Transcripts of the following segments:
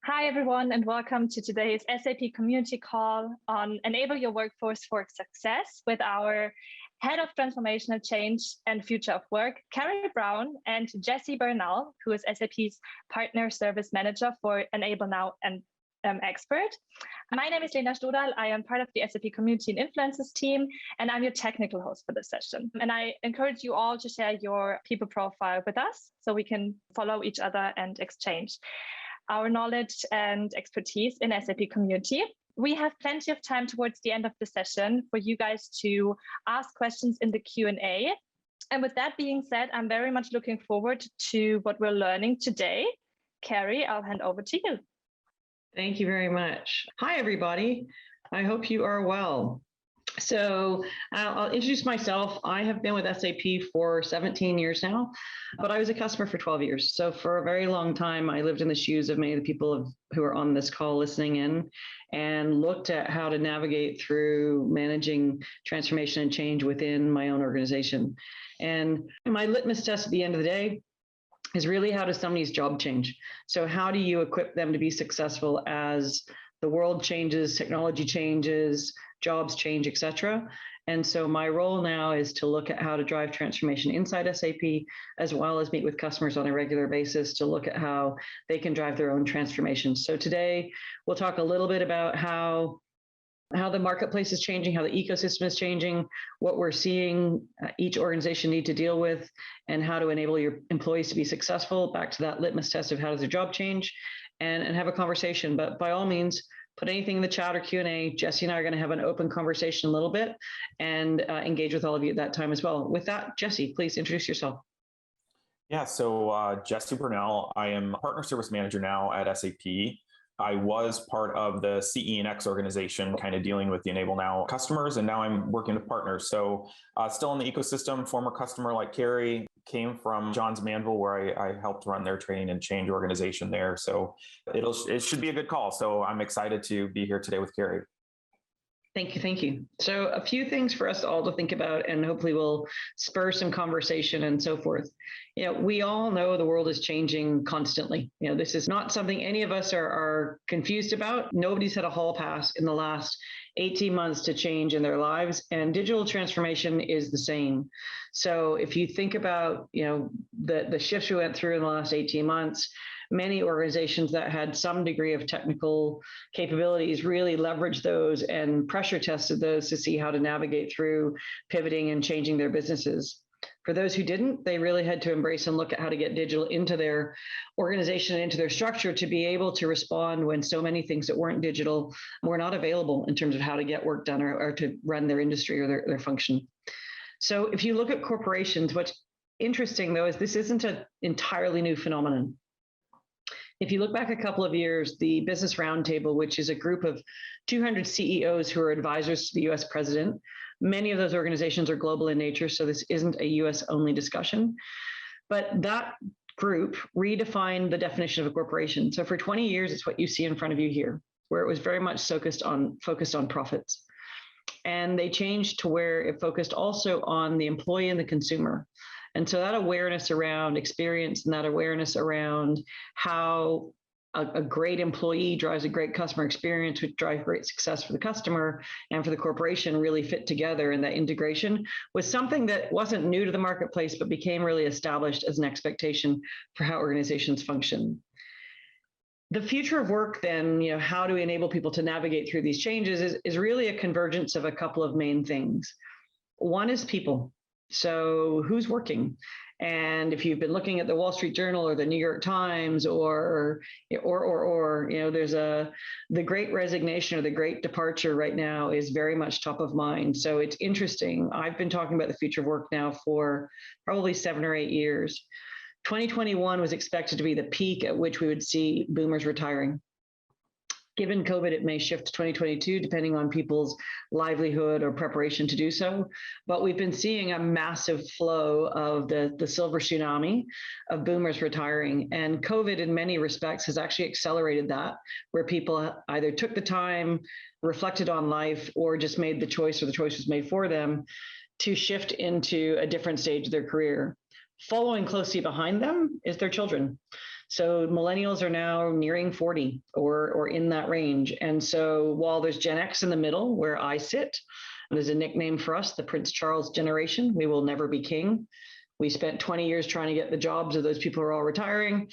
Hi, everyone, and welcome to today's SAP community call on Enable Your Workforce for Success with our Head of Transformational Change and Future of Work, Carrie Brown, and Jesse Bernal, who is SAP's Partner Service Manager for Enable Now and Expert. My name is Lena Stodal. I am part of the SAP Community and Influencers team, and I'm your technical host for this session. And I encourage you all to share your people profile with us so we can follow each other and exchange our knowledge and expertise in SAP community. We have plenty of time towards the end of the session for you guys to ask questions in the Q&A. And with that being said, I'm very much looking forward to what we're learning today. Carrie, I'll hand over to you. Thank you very much. Hi, everybody. I hope you are well. So I'll introduce myself. I have been with SAP for 17 years now, but I was a customer for 12 years. So for a very long time, I lived in the shoes of many of the people who are on this call listening in and looked at how to navigate through managing transformation and change within my own organization. And my litmus test at the end of the day is really, how does somebody's job change? So how do you equip them to be successful as the world changes, technology changes, jobs change, et cetera. And so my role now is to look at how to drive transformation inside SAP, as well as meet with customers on a regular basis to look at how they can drive their own transformation. So today we'll talk a little bit about how the marketplace is changing, how the ecosystem is changing, what we're seeing each organization need to deal with, and how to enable your employees to be successful, back to that litmus test of how does their job change, and have a conversation. But by all means, put anything in the chat or Q&A. Jesse and I are going to have an open conversation a little bit and engage with all of you at that time as well. With that, Jesse, please introduce yourself. Yeah, so Jesse Bernal, I am Partner Service Manager now at SAP. I was part of the CE and X organization, kind of dealing with the Enable Now customers, and now I'm working with partners. So still in the ecosystem, former customer like Carrie, came from Johns Manville, where I helped run their training and change organization there. So it should be a good call. So I'm excited to be here today with Carrie. Thank you. Thank you. So a few things for us all to think about, and hopefully we'll spur some conversation and so forth. We all know the world is changing constantly. This is not something any of us are confused about. Nobody's had a hall pass in the last 18 months to change in their lives, and digital transformation is the same. So if you think about, the shifts we went through in the last 18 months, many organizations that had some degree of technical capabilities really leveraged those and pressure tested those to see how to navigate through pivoting and changing their businesses. For those who didn't, they really had to embrace and look at how to get digital into their organization and into their structure to be able to respond when so many things that weren't digital were not available in terms of how to get work done or to run their industry or their function. So if you look at corporations, what's interesting though is this isn't an entirely new phenomenon. If you look back a couple of years, the Business Roundtable, which is a group of 200 CEOs who are advisors to the US president, many of those organizations are global in nature, so this isn't a US only discussion. But that group redefined the definition of a corporation. So for 20 years, it's what you see in front of you here, where it was very much focused on profits. And they changed to where it focused also on the employee and the consumer. And so that awareness around experience and that awareness around how a great employee drives a great customer experience, which drives great success for the customer and for the corporation, really fit together. And that integration was something that wasn't new to the marketplace, but became really established as an expectation for how organizations function. The future of work then, how do we enable people to navigate through these changes is really a convergence of a couple of main things. One is people. So who's working? And if you've been looking at the Wall Street Journal or the New York Times or there's the great resignation or the great departure right now is very much top of mind. So it's interesting. I've been talking about the future of work now for probably 7 or 8 years. 2021 was expected to be the peak at which we would see boomers retiring. Given COVID, it may shift to 2022, depending on people's livelihood or preparation to do so. But we've been seeing a massive flow of the silver tsunami of boomers retiring. And COVID, in many respects, has actually accelerated that, where people either took the time, reflected on life, or just made the choice, or the choice was made for them, to shift into a different stage of their career. Following closely behind them is their children. So millennials are now nearing 40 or in that range. And so while there's Gen X in the middle where I sit, there's a nickname for us, the Prince Charles generation. We will never be king. We spent 20 years trying to get the jobs of those people who are all retiring.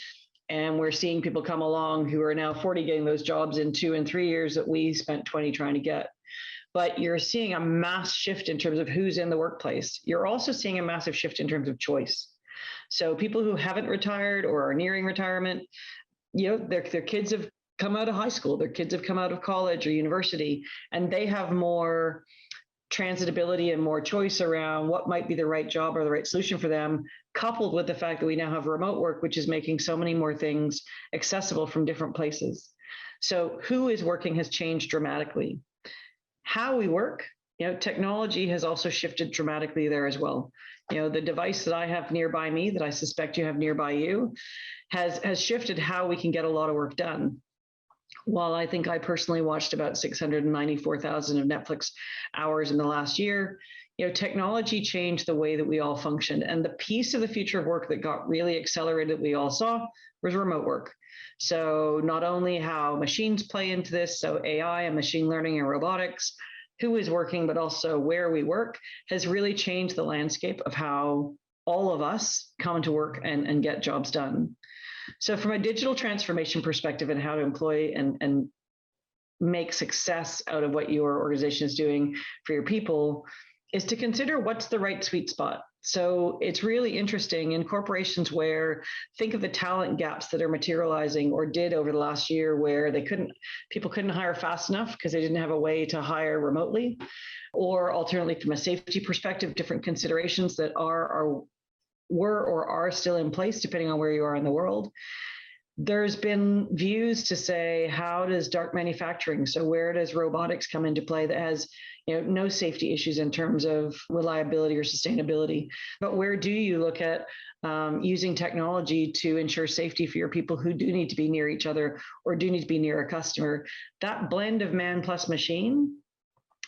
And we're seeing people come along who are now 40 getting those jobs in 2 and 3 years that we spent 20 trying to get. But you're seeing a mass shift in terms of who's in the workplace. You're also seeing a massive shift in terms of choice. So people who haven't retired or are nearing retirement, their kids have come out of high school, their kids have come out of college or university, and they have more transitability and more choice around what might be the right job or the right solution for them, coupled with the fact that we now have remote work, which is making so many more things accessible from different places. So who is working has changed dramatically. How we work, technology has also shifted dramatically there as well. The device that I have nearby me, that I suspect you have nearby you, has shifted how we can get a lot of work done. While I think I personally watched about 694,000 of Netflix hours in the last year, technology changed the way that we all functioned. And the piece of the future of work that got really accelerated that we all saw was remote work. So not only how machines play into this, so AI and machine learning and robotics, who is working, but also where we work has really changed the landscape of how all of us come to work and get jobs done. So from a digital transformation perspective and how to employ and make success out of what your organization is doing for your people is to consider what's the right sweet spot. So it's really interesting in corporations where think of the talent gaps that are materializing or did over the last year where people couldn't hire fast enough because they didn't have a way to hire remotely, or alternately from a safety perspective, different considerations that were or are still in place depending on where you are in the world. There's been views to say, how does dark manufacturing, so where does robotics come into play that has no safety issues in terms of reliability or sustainability, but where do you look at using technology to ensure safety for your people who do need to be near each other or do need to be near a customer? That blend of man plus machine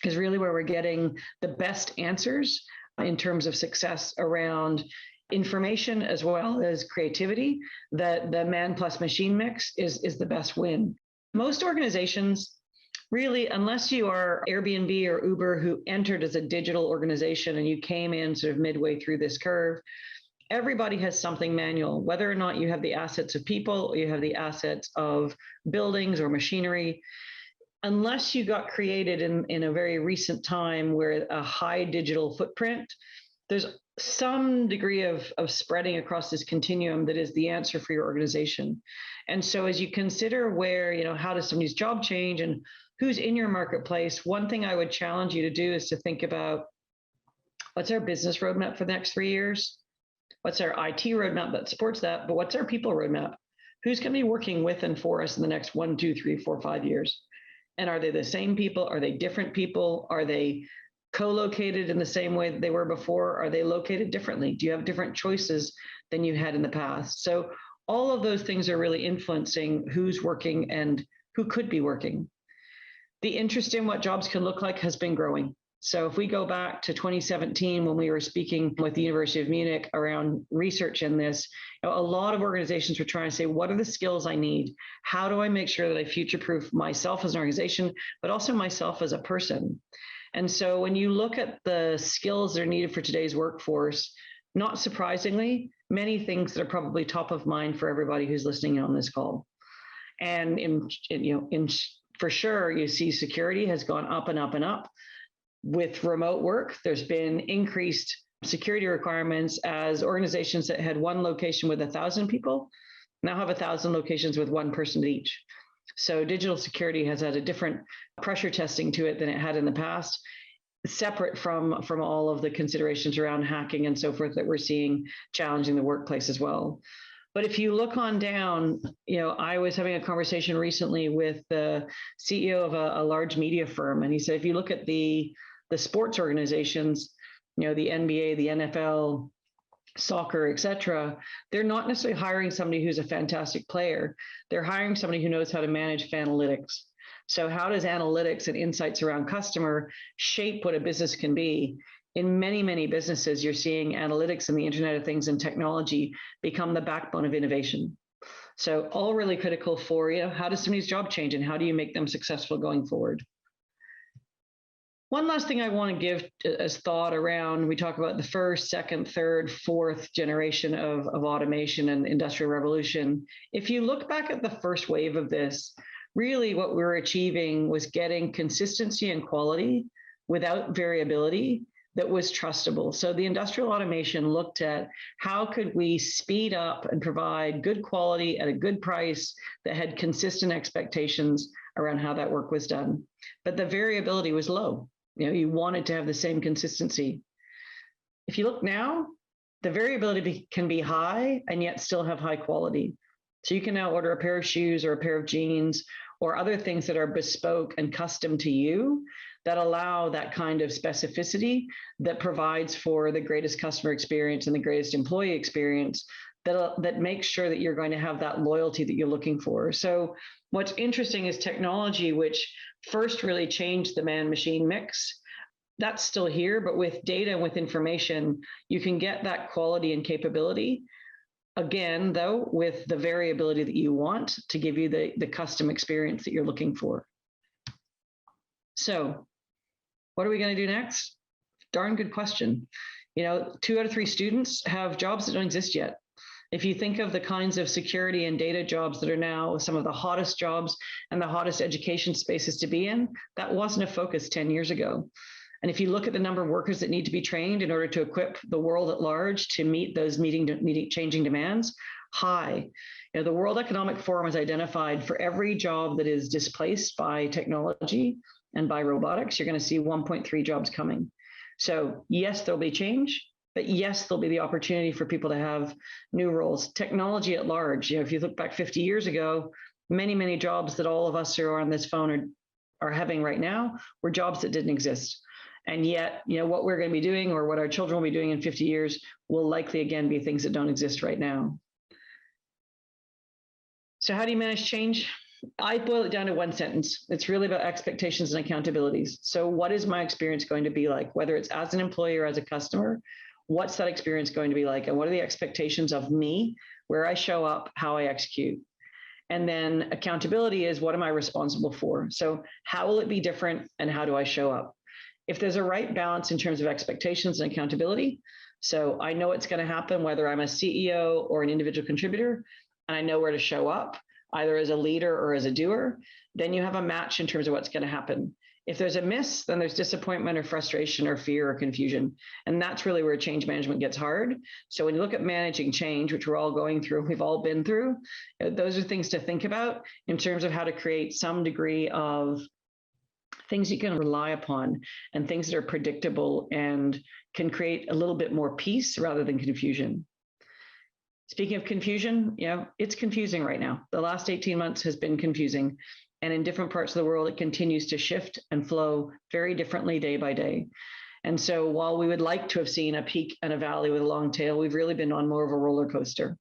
is really where we're getting the best answers in terms of success around information as well as creativity. That the man plus machine mix is the best win. Most organizations, really, unless you are Airbnb or Uber who entered as a digital organization and you came in sort of midway through this curve, everybody has something manual, whether or not you have the assets of people or you have the assets of buildings or machinery. Unless you got created in a very recent time where a high digital footprint, there's some degree of spreading across this continuum that is the answer for your organization. And so as you consider where, how does somebody's job change and who's in your marketplace, one thing I would challenge you to do is to think about what's our business roadmap for the next 3 years? What's our IT roadmap that supports that? But what's our people roadmap? Who's going to be working with and for us in the next 1, 2, 3, 4, 5 years? And are they the same people? Are they different people? Are they co-located in the same way that they were before? Are they located differently? Do you have different choices than you had in the past? So all of those things are really influencing who's working and who could be working. The interest in what jobs can look like has been growing. So if we go back to 2017, when we were speaking with the University of Munich around research in this, a lot of organizations were trying to say, what are the skills I need? How do I make sure that I future-proof myself as an organization, but also myself as a person? And so when you look at the skills that are needed for today's workforce, not surprisingly, many things that are probably top of mind for everybody who's listening on this call. And for sure, you see security has gone up and up and up. With remote work, there's been increased security requirements as organizations that had one location with 1,000 people now have 1,000 locations with one person at each. So digital security has had a different pressure testing to it than it had in the past, separate from all of the considerations around hacking and so forth that we're seeing challenging the workplace as well. But if you look on down, I was having a conversation recently with the CEO of a large media firm, and he said, if you look at the sports organizations, the NBA, the NFL, soccer, et cetera, they're not necessarily hiring somebody who's a fantastic player. They're hiring somebody who knows how to manage analytics. So how does analytics and insights around customer shape what a business can be? in many, many businesses, you're seeing analytics and the Internet of Things and technology become the backbone of innovation. So all really critical for, how does somebody's job change and how do you make them successful going forward? One last thing I want to give as thought around, we talk about the first, second, third, fourth generation of automation and industrial revolution. If you look back at the first wave of this, really what we were achieving was getting consistency and quality without variability that was trustable. So the industrial automation looked at how could we speed up and provide good quality at a good price that had consistent expectations around how that work was done. But the variability was low. You wanted to have the same consistency. If you look now, the variability can be high and yet still have high quality. So you can now order a pair of shoes or a pair of jeans or other things that are bespoke and custom to you that allow that kind of specificity that provides for the greatest customer experience and the greatest employee experience that makes sure that you're going to have that loyalty that you're looking for. So what's interesting is technology, which first really changed the man-machine mix. That's still here, but with data and with information, you can get that quality and capability. Again, though, with the variability that you want to give you the custom experience that you're looking for. So what are we going to do next? Darn good question. 2 out of 3 students have jobs that don't exist yet. If you think of the kinds of security and data jobs that are now some of the hottest jobs and the hottest education spaces to be in, that wasn't a focus 10 years ago. And if you look at the number of workers that need to be trained in order to equip the world at large to meet those changing demands, high. The World Economic Forum has identified for every job that is displaced by technology and by robotics, you're going to see 1.3 jobs coming. So yes, there'll be change. But yes, there'll be the opportunity for people to have new roles. Technology at large, if you look back 50 years ago, many, many jobs that all of us who are on this phone are having right now were jobs that didn't exist. And yet, what we're going to be doing or what our children will be doing in 50 years will likely, again, be things that don't exist right now. So how do you manage change? I boil it down to one sentence. It's really about expectations and accountabilities. So what is my experience going to be like, whether it's as an employee or as a customer? What's that experience going to be like? And what are the expectations of me, where I show up, how I execute? And then accountability is what am I responsible for? So how will it be different and how do I show up? If there's a right balance in terms of expectations and accountability, so I know it's going to happen whether I'm a CEO or an individual contributor, and I know where to show up, either as a leader or as a doer, then you have a match in terms of what's going to happen. If there's a miss, then there's disappointment or frustration or fear or confusion. And that's really where change management gets hard. So when you look at managing change, which we're all going through, we've all been through, those are things to think about in terms of how to create some degree of things you can rely upon and things that are predictable and can create a little bit more peace rather than confusion. Speaking of confusion, it's confusing right now. The last 18 months has been confusing. And in different parts of the world, it continues to shift and flow very differently day by day. And so while we would like to have seen a peak and a valley with a long tail, we've really been on more of a roller coaster.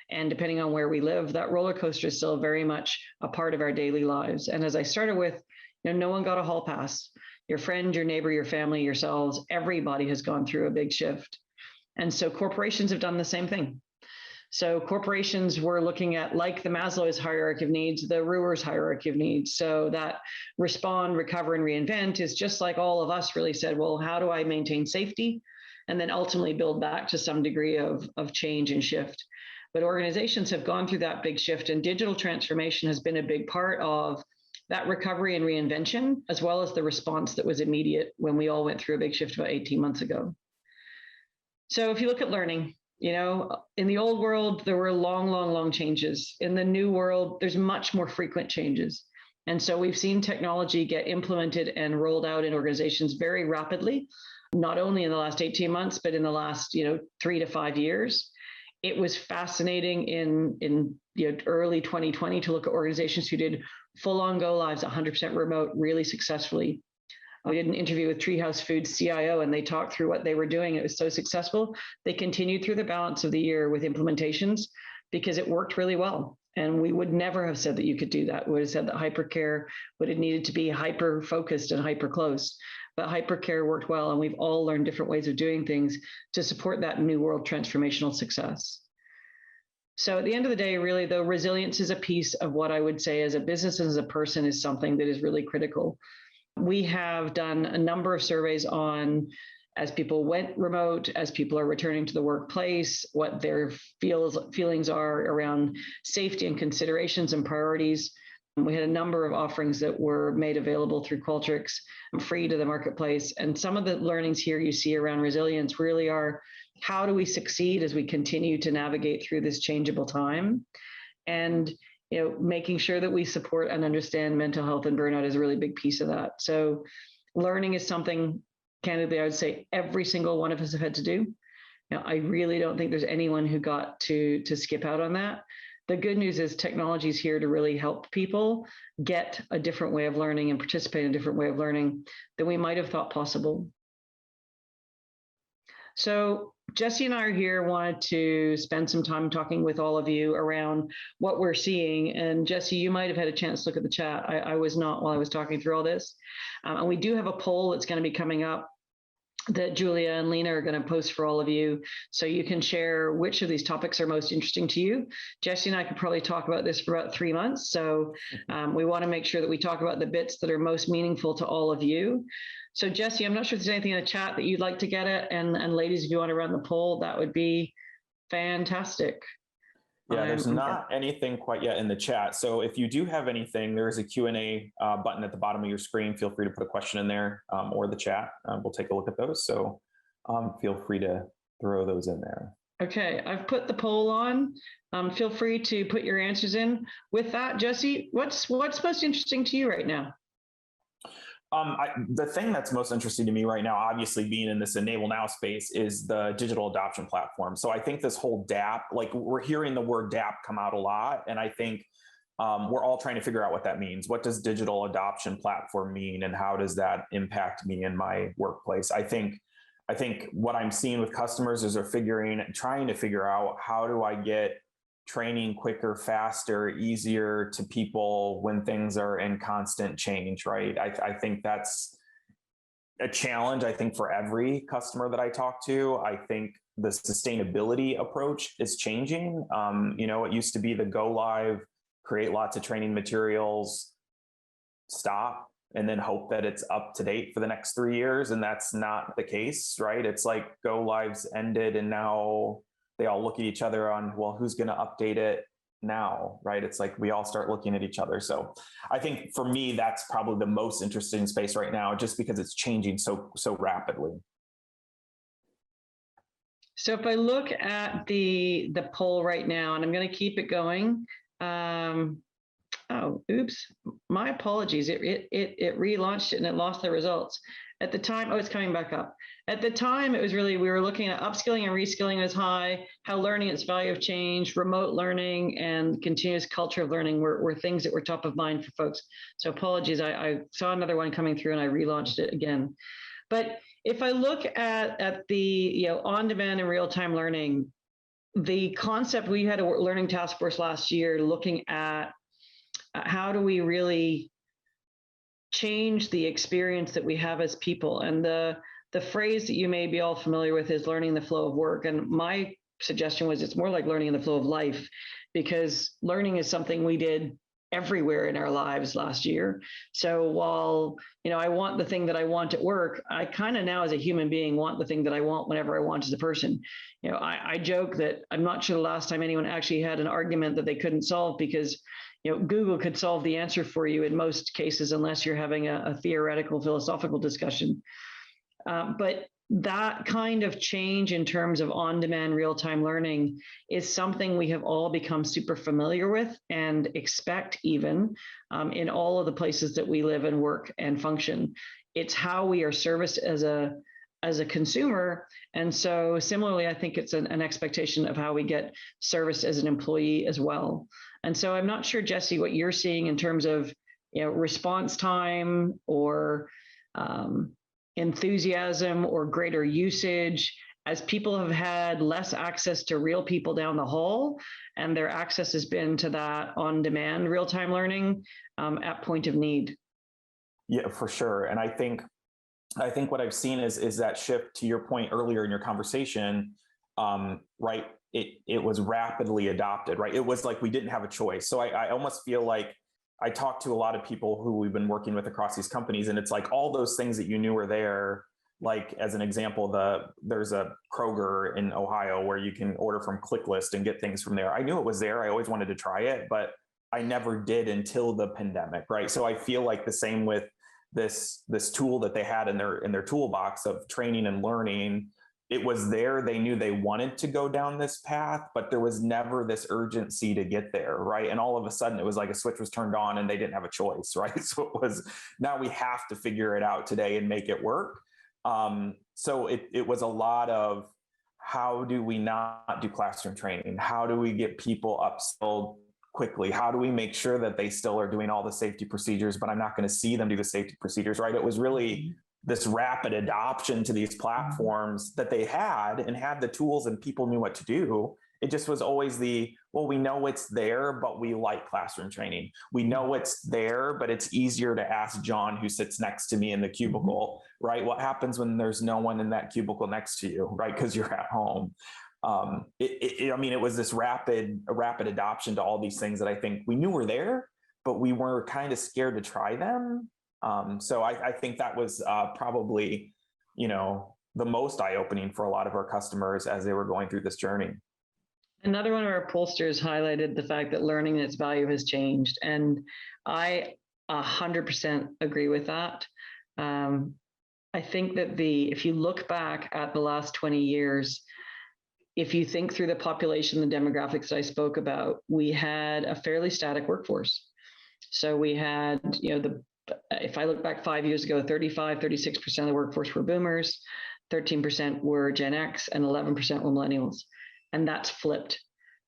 And depending on where we live, that roller coaster is still very much a part of our daily lives. And as I started with, no one got a hall pass. Your friend, your neighbor, your family, yourselves, everybody has gone through a big shift. And so corporations have done the same thing. So corporations were looking at, like the Maslow's hierarchy of needs, the Ruhr's hierarchy of needs. So that respond, recover, and reinvent is just like all of us really said, well, how do I maintain safety? And then ultimately build back to some degree of change and shift. But organizations have gone through that big shift, and digital transformation has been a big part of that recovery and reinvention, as well as the response that was immediate when we all went through a big shift about 18 months ago. So if you look at learning, in the old world, there were long changes. In the new world, there's much more frequent changes. And so we've seen technology get implemented and rolled out in organizations very rapidly, not only in the last 18 months, but in the last 3 to 5 years. It was fascinating in early 2020 to look at organizations who did full-on go-lives, 100% remote, really successfully. We did an interview with Treehouse Foods CIO, and they talked through what they were doing. It was so successful. They continued through the balance of the year with implementations because it worked really well. And we would never have said that you could do that. We would have said that hypercare would have needed to be hyper-focused and hyper-close. but hypercare worked well, and we've all learned different ways of doing things to support that new world transformational success. So at the end of the day, really, though, resilience is a piece of what I would say as a business and as a person is something that is really critical. We have done a number of surveys on, as people went remote, as people are returning to the workplace, what their feelings are around safety and considerations and priorities. We had a number of offerings that were made available through Qualtrics, free to the marketplace. And some of the learnings here you see around resilience really are, how do we succeed as we continue to navigate through this changeable time? And making sure that we support and understand mental health and burnout is a really big piece of that. So learning is something, candidly, I would say every single one of us have had to do. Now, I really don't think there's anyone who got to skip out on that. The good news is technology is here to really help people get a different way of learning and participate in a different way of learning than we might have thought possible. So Jesse and I are here, wanted to spend some time talking with all of you around what we're seeing. And Jesse, you might have had a chance to look at the chat. I was not while I was talking through all this. And we do have a poll that's going to be coming up that Julia and Lena are going to post for all of you, so you can share which of these topics are most interesting to you. Jesse and I could probably talk about this for about 3 months, so we want to make sure that we talk about the bits that are most meaningful to all of you. So Jesse, I'm not sure if there's anything in the chat that you'd like to get at, and ladies, if you want to run the poll, that would be fantastic. Yeah, there's not anything quite yet in the chat. So if you do have anything, there's a Q&A button at the bottom of your screen. Feel free to put a question in there or the chat. We'll take a look at those. So feel free to throw those in there. Okay, I've put the poll on. Feel free to put your answers in. With that, Jesse, what's most interesting to you right now? The thing that's most interesting to me right now, obviously being in this Enable Now space, is the digital adoption platform. So I think this whole DAP, like we're hearing the word DAP come out a lot, and I think we're all trying to figure out what that means. What does digital adoption platform mean, and how does that impact me in my workplace? I think what I'm seeing with customers is they're trying to figure out, how do I get training quicker, faster, easier to people when things are in constant change, right? I think that's a challenge, I think, for every customer that I talk to. I think the sustainability approach is changing. It used to be the go live, create lots of training materials, stop, and then hope that it's up to date for the next 3 years. And that's not the case, right? It's like go lives ended, and now they all look at each other on, well, who's going to update it now, right? It's like we all start looking at each other. So I think for me, that's probably the most interesting space right now, just because it's changing so rapidly. So if I look at the poll right now, and I'm going to keep it going. Oh, oops, my apologies. It relaunched it and it lost the results. At the time, it's coming back up. At the time, it was really, we were looking at upskilling and reskilling was high, how learning its value of change, remote learning, and continuous culture of learning were things that were top of mind for folks. So apologies, I saw another one coming through and I relaunched it again. But if I look at the on-demand and real-time learning, the concept, we had a learning task force last year looking at how do we really change the experience that we have as people. And the phrase that you may be all familiar with is learning the flow of work. And my suggestion was it's more like learning in the flow of life, because learning is something we did everywhere in our lives last year. So while, I want the thing that I want at work, I kind of now as a human being want the thing that I want whenever I want as a person. I joke that I'm not sure the last time anyone actually had an argument that they couldn't solve, because Google could solve the answer for you in most cases, unless you're having a theoretical philosophical discussion. But that kind of change in terms of on-demand real-time learning is something we have all become super familiar with and expect even in all of the places that we live and work and function. It's how we are serviced as a consumer. And so similarly, I think it's an expectation of how we get serviced as an employee as well. And so I'm not sure, Jesse, what you're seeing in terms of response time or enthusiasm or greater usage, as people have had less access to real people down the hall, and their access has been to that on-demand real-time learning at point of need. Yeah, for sure. And I think I think what I've seen is that shift, to your point earlier in your conversation, right? It was rapidly adopted, right? It was like we didn't have a choice. So I almost feel like I talk to a lot of people who we've been working with across these companies, and it's like all those things that you knew were there. Like as an example, there's a Kroger in Ohio where you can order from ClickList and get things from there. I knew it was there. I always wanted to try it, but I never did until the pandemic, right? So I feel like the same with this tool that they had in their toolbox of training and learning. It was there. They knew they wanted to go down this path, but there was never this urgency to get there, right? And all of a sudden it was like a switch was turned on and they didn't have a choice, right? So it was, now we have to figure it out today and make it work. So it was a lot of, how do we not do classroom training? How do we get people upskilled quickly? How do we make sure that they still are doing all the safety procedures, but I'm not going to see them do the safety procedures, right? It was really this rapid adoption to these platforms that they had and had the tools and people knew what to do. It just was always well, we know it's there, but we like classroom training. We know it's there, but it's easier to ask John, who sits next to me in the cubicle, right? What happens when there's no one in that cubicle next to you, right? Because you're at home. I mean, it was this rapid adoption to all these things that I think we knew were there, but we were kind of scared to try them. So I think that was probably, the most eye-opening for a lot of our customers as they were going through this journey. Another one of our pollsters highlighted the fact that learning and its value has changed. And I 100% agree with that. I think that if you look back at the last 20 years, if you think through the population, the demographics that I spoke about, we had a fairly static workforce. So we had, if I look back 5 years ago, 36% of the workforce were boomers, 13% were Gen X, and 11% were millennials. And that's flipped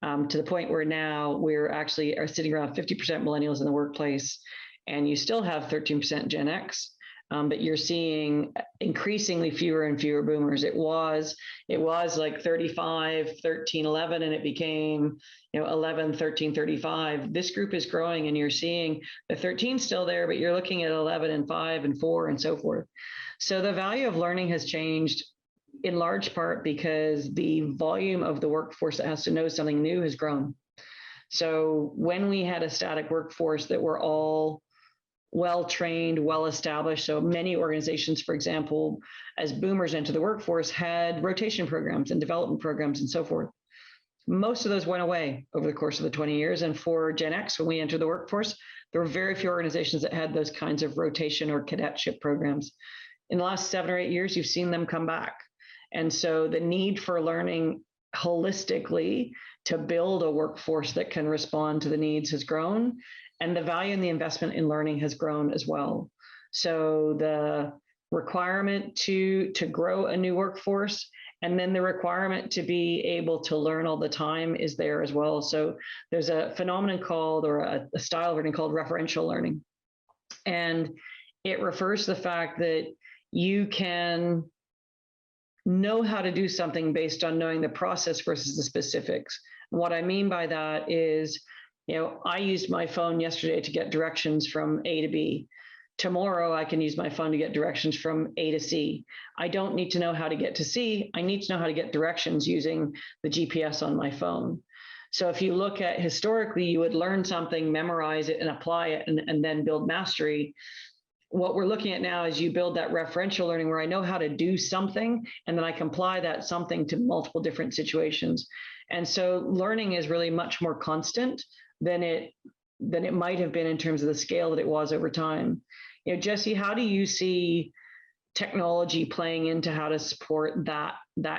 to the point where now we're actually are sitting around 50% millennials in the workplace, and you still have 13% Gen X. But you're seeing increasingly fewer and fewer boomers. It was like 35, 13, 11, and it became 11, 13, 35. This group is growing, and you're seeing the 13 still there, but you're looking at 11 and 5 and 4 and so forth. So the value of learning has changed in large part because the volume of the workforce that has to know something new has grown. So when we had a static workforce that were all well-trained, well-established. So many organizations, for example, as boomers enter the workforce, had rotation programs and development programs and so forth. Most of those went away over the course of the 20 years. And for Gen X, when we entered the workforce, there were very few organizations that had those kinds of rotation or cadetship programs. In the last 7 or 8 years, you've seen them come back. And so the need for learning holistically to build a workforce that can respond to the needs has grown. And the value and the investment in learning has grown as well. So the requirement to grow a new workforce, and then the requirement to be able to learn all the time is there as well. So there's a phenomenon called, or a style of learning called referential learning. And it refers to the fact that you can know how to do something based on knowing the process versus the specifics. And what I mean by that is, I used my phone yesterday to get directions from A to B. Tomorrow, I can use my phone to get directions from A to C. I don't need to know how to get to C. I need to know how to get directions using the GPS on my phone. So if you look at historically, you would learn something, memorize it, and apply it, and then build mastery. What we're looking at now is you build that referential learning where I know how to do something, and then I can apply that something to multiple different situations. And so learning is really much more constant than it might have been in terms of the scale that it was over time. Jesse, how do you see technology playing into how to support that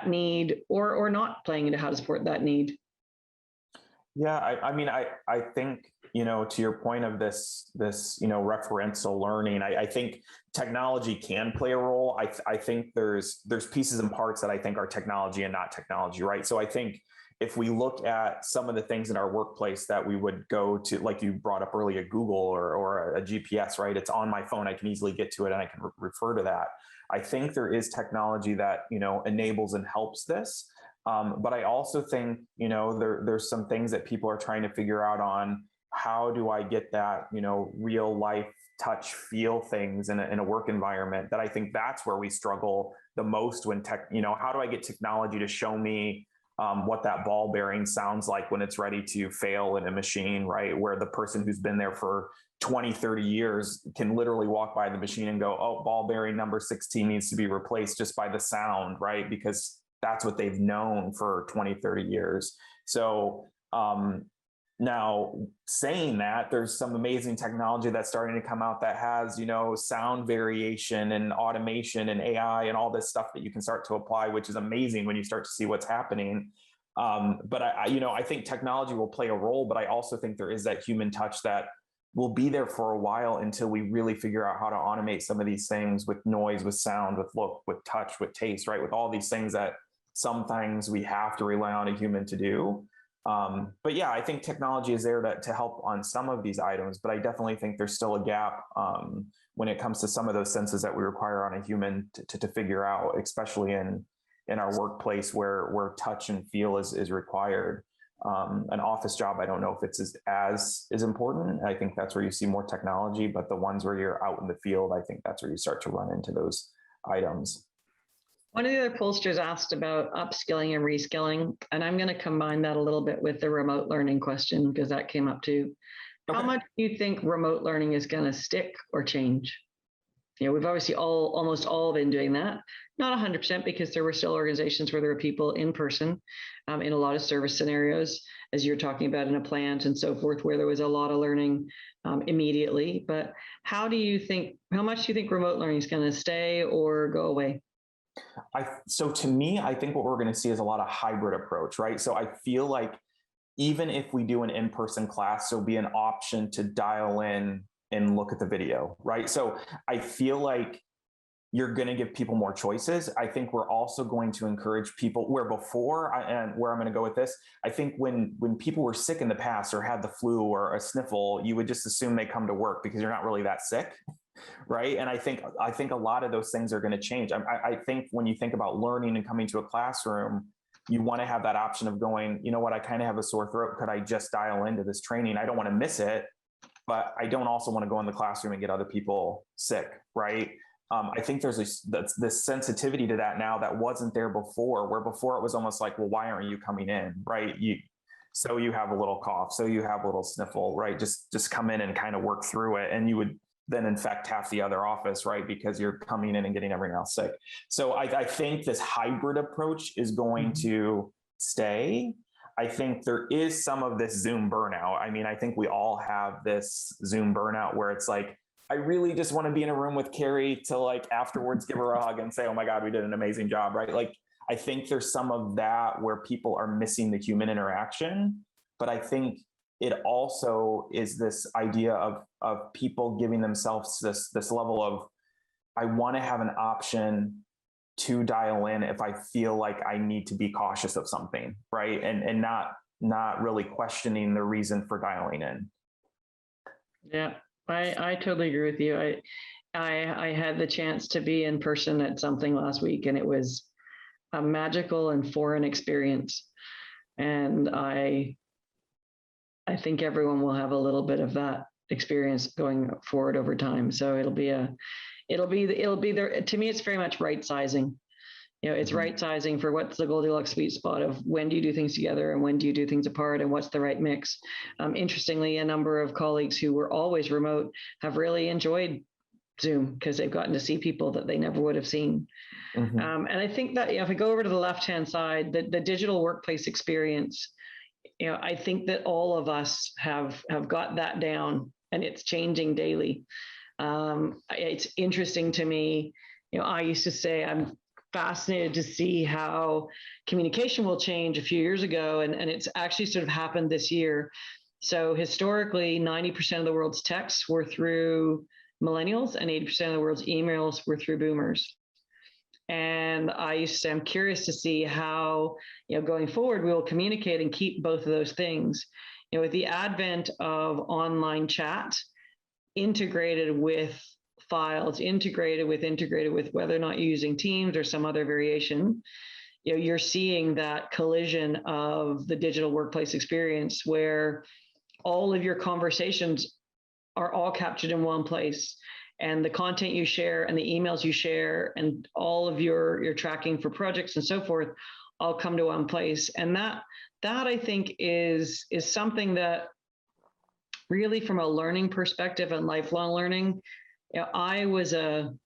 need, or not playing into how to support that need? Yeah, I mean, I think, to your point of this referential learning, I think technology can play a role. I think there's pieces and parts that I think are technology and not technology, right? So I think if we look at some of the things in our workplace that we would go to, like you brought up earlier, Google or a GPS, right? It's on my phone. I can easily get to it and I can refer to that. I think there is technology that, enables and helps this. But I also think, there's some things that people are trying to figure out on how do I get that, real life touch, feel things in a work environment, that I think that's where we struggle the most when how do I get technology to show me what that ball bearing sounds like when it's ready to fail in a machine, right? Where the person who's been there for 20, 30 years can literally walk by the machine and go, oh, ball bearing number 16 needs to be replaced just by the sound, right? Because that's what they've known for 20, 30 years. So now saying that, there's some amazing technology that's starting to come out that has, sound variation and automation and AI and all this stuff that you can start to apply, which is amazing when you start to see what's happening. But I think technology will play a role, but I also think there is that human touch that will be there for a while until we really figure out how to automate some of these things with noise, with sound, with look, with touch, with taste, right? With all these things that sometimes we have to rely on a human to do. But yeah, I think technology is there to help on some of these items, but I definitely think there's still a gap when it comes to some of those senses that we require on a human to figure out, especially in our workplace where touch and feel is required. An office job, I don't know if it's as important. I think that's where you see more technology, but the ones where you're out in the field, I think that's where you start to run into those items. One of the other pollsters asked about upskilling and reskilling, and I'm going to combine that a little bit with the remote learning question because that came up too. Okay. How much do you think remote learning is going to stick or change? We've obviously almost all been doing that. Not 100% because there were still organizations where there were people in person in a lot of service scenarios, as you're talking about in a plant and so forth, where there was a lot of learning immediately. But how much do you think remote learning is going to stay or go away? So to me, I think what we're going to see is a lot of hybrid approach, right? So I feel like even if we do an in-person class, there'll be an option to dial in and look at the video, right? So I feel like you're going to give people more choices. I think we're also going to encourage people and where I'm going to go with this, I think when people were sick in the past or had the flu or a sniffle, you would just assume they come to work because you're not really that sick. Right. And I think a lot of those things are going to change. I think when you think about learning and coming to a classroom, you want to have that option of going, you know what, I kind of have a sore throat. Could I just dial into this training? I don't want to miss it, but I don't also want to go in the classroom and get other people sick. Right. I think there's this sensitivity to that now that wasn't there before, where before it was almost like, well, why aren't you coming in? Right. So you have a little cough, so you have a little sniffle, right? Just come in and kind of work through it. And you would then infect half the other office, right? Because you're coming in and getting everyone else sick. So I think this hybrid approach is going to stay. I think there is some of this Zoom burnout. I mean, I think we all have this Zoom burnout where it's like, I really just want to be in a room with Carrie to like afterwards give her a hug and say, oh my God, we did an amazing job, right? Like, I think there's some of that where people are missing the human interaction, but I think it also is this idea of people giving themselves this level of, I want to have an option to dial in if I feel like I need to be cautious of something, right? And not really questioning the reason for dialing in. Yeah, I totally agree with you. I had the chance to be in person at something last week, and it was a magical and foreign experience. And I think everyone will have a little bit of that experience going forward over time. So it'll be there. To me, it's very much right sizing. It's right sizing for what's the Goldilocks sweet spot of when do you do things together and when do you do things apart and what's the right mix. Interestingly, a number of colleagues who were always remote have really enjoyed Zoom because they've gotten to see people that they never would have seen. And I think that if we go over to the left-hand side, the digital workplace experience, I think that all of us have got that down, and it's changing daily. It's interesting to me. I used to say I'm fascinated to see how communication will change a few years ago, and it's actually sort of happened this year. So historically, 90% of the world's texts were through millennials, and 80% of the world's emails were through boomers. And I used to say, I'm curious to see how, going forward, we will communicate and keep both of those things. With the advent of online chat, integrated with files, integrated with whether or not you're using Teams or some other variation, you're seeing that collision of the digital workplace experience where all of your conversations are all captured in one place. And the content you share and the emails you share and all of your tracking for projects and so forth all come to one place. And that I think is something that really, from a learning perspective and lifelong learning, I wasn't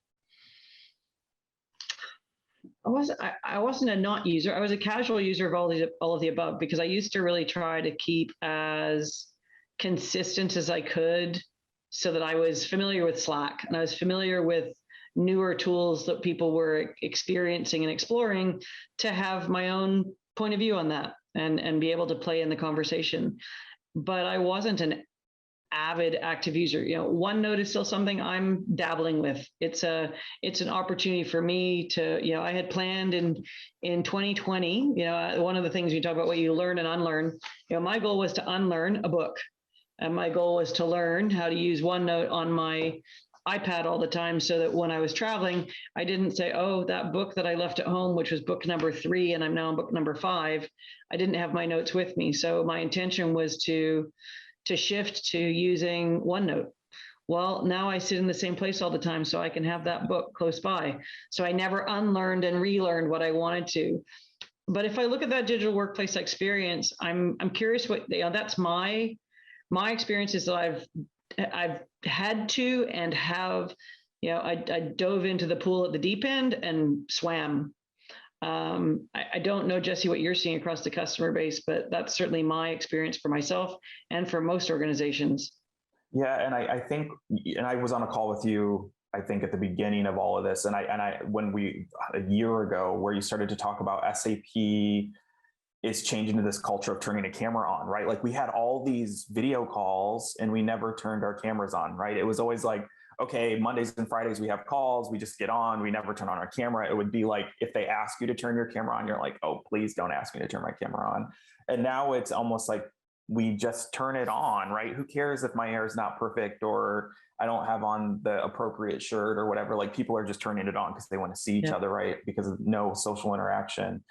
a not user. I was a casual user of all of the above, because I used to really try to keep as consistent as I could, so that I was familiar with Slack and I was familiar with newer tools that people were experiencing and exploring, to have my own point of view on that and be able to play in the conversation. But I wasn't an avid active user. OneNote is still something I'm dabbling with. It's an opportunity for me to, I had planned in 2020, one of the things you talk about, what you learn and unlearn, my goal was to unlearn a book. And my goal was to learn how to use OneNote on my iPad all the time, so that when I was traveling, I didn't say, oh, that book that I left at home, which was book number 3, and I'm now on book number 5, I didn't have my notes with me. So my intention was to shift to using OneNote. Well, now I sit in the same place all the time, so I can have that book close by. So I never unlearned and relearned what I wanted to. But if I look at that digital workplace experience, I'm curious what, that's my experience is that I've had to and have, I dove into the pool at the deep end and swam. I don't know, Jesse, what you're seeing across the customer base, but that's certainly my experience for myself and for most organizations. Yeah, and I think, and I was on a call with you, I think at the beginning of all of this, and a year ago, where you started to talk about SAP is changing to this culture of turning a camera on, right? Like, we had all these video calls and we never turned our cameras on, right? It was always like, okay, Mondays and Fridays we have calls, we just get on, we never turn on our camera. It would be like, if they ask you to turn your camera on, you're like, oh, please don't ask me to turn my camera on. And now it's almost like we just turn it on, right? Who cares if my hair is not perfect or I don't have on the appropriate shirt or whatever? Like, people are just turning it on because they want to see each other, right? Because of no social interaction.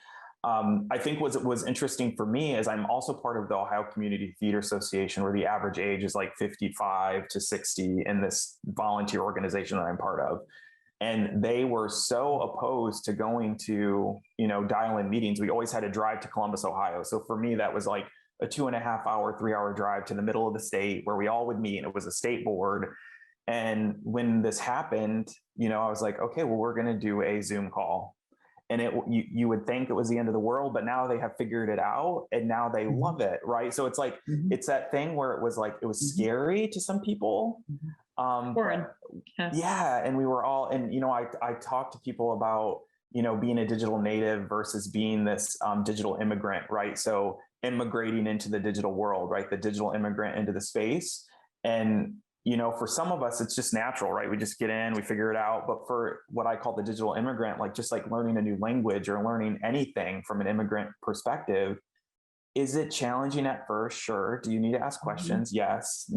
I think what was interesting for me is I'm also part of the Ohio Community Theater Association, where the average age is like 55 to 60 in this volunteer organization that I'm part of. And they were so opposed to going to, dial-in meetings. We always had to drive to Columbus, Ohio. So for me, that was like a 2.5 hour, 3 hour drive to the middle of the state where we all would meet. And it was a state board. And when this happened, I was like, okay, well, we're going to do a Zoom call. And you would think it was the end of the world, but now they have figured it out and now they love it, right? So it's like, it's that thing where it was like, it was scary to some people. Yeah. And we were all, and, I talked to people about, being a digital native versus being this digital immigrant, right? So immigrating into the digital world, right? The digital immigrant into the space. And for some of us, it's just natural, right? We just get in, we figure it out. But for what I call the digital immigrant, like just like learning a new language or learning anything from an immigrant perspective, is it challenging at first? Sure. Do you need to ask questions? Yes.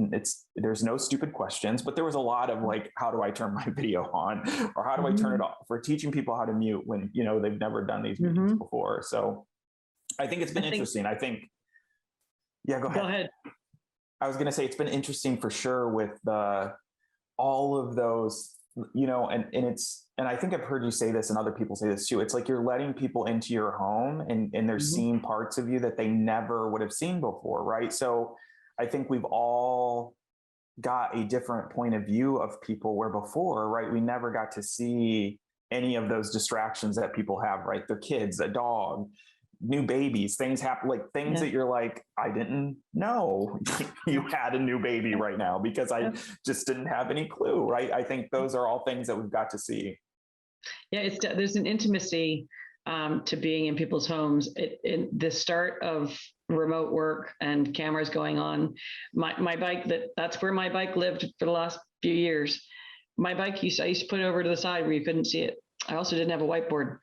There's no stupid questions, but there was a lot of like, how do I turn my video on, or how do I turn it off? For teaching people how to mute when, they've never done these meetings before. So I think it's been interesting. I think, yeah, go ahead. I was going to say, it's been interesting for sure with all of those, and I think I've heard you say this and other people say this too. It's like you're letting people into your home and they're seeing parts of you that they never would have seen before, right? So I think we've all got a different point of view of people, where before, right, we never got to see any of those distractions that people have, right? Their kids, a dog, new babies, things happen, like things that you're like, I didn't know you had a new baby right now because I just didn't have any clue, right? I think those are all things that we've got to see. Yeah, there's an intimacy to being in people's homes. In the start of remote work and cameras going on, my bike, that's where my bike lived for the last few years. My bike, I used to put it over to the side where you couldn't see it. I also didn't have a whiteboard.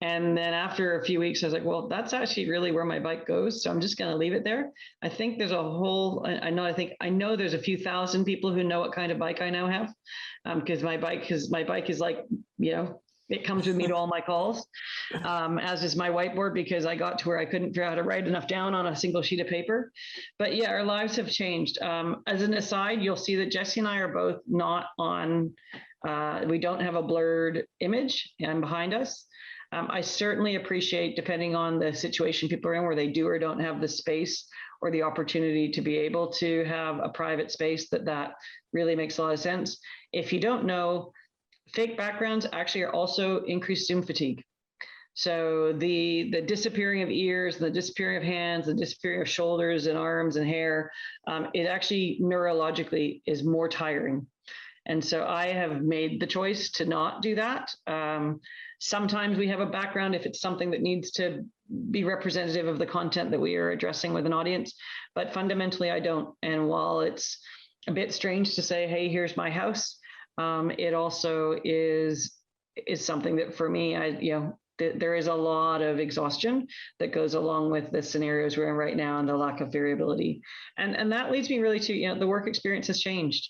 And then after a few weeks, I was like, well, that's actually really where my bike goes. So I'm just going to leave it there. I think there's a whole, I know there's a few thousand people who know what kind of bike I now have. Because my bike is like, It comes with me to all my calls, as is my whiteboard, because I got to where I couldn't figure out how to write enough down on a single sheet of paper. But yeah, our lives have changed. As an aside, you'll see that Jesse and I are both not on, we don't have a blurred image and behind us. I certainly appreciate, depending on the situation people are in, where they do or don't have the space or the opportunity to be able to have a private space, that really makes a lot of sense. If you don't know, fake backgrounds actually are also increased Zoom fatigue. So the disappearing of ears, the disappearing of hands, the disappearing of shoulders and arms and hair, it actually neurologically is more tiring. And so I have made the choice to not do that. Sometimes we have a background if it's something that needs to be representative of the content that we are addressing with an audience, but fundamentally I don't. And while it's a bit strange to say, hey, here's my house, it also is something that for me, there is a lot of exhaustion that goes along with the scenarios we're in right now and the lack of variability. And that leads me really to, the work experience has changed.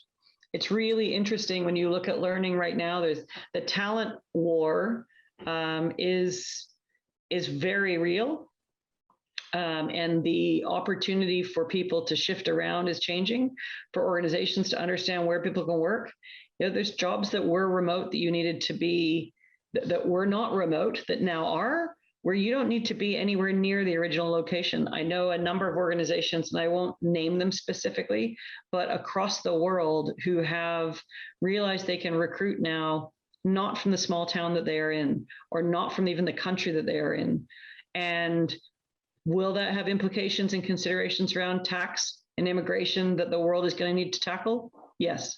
It's really interesting when you look at learning right now. There's the talent war is very real, and the opportunity for people to shift around is changing. For organizations to understand where people can work, there's jobs that were remote that you needed to be, that were not remote, that now are, where you don't need to be anywhere near the original location. I know a number of organizations, and I won't name them specifically, but across the world, who have realized they can recruit now, not from the small town that they are in, or not from even the country that they are in. And will that have implications and considerations around tax and immigration that the world is going to need to tackle? Yes.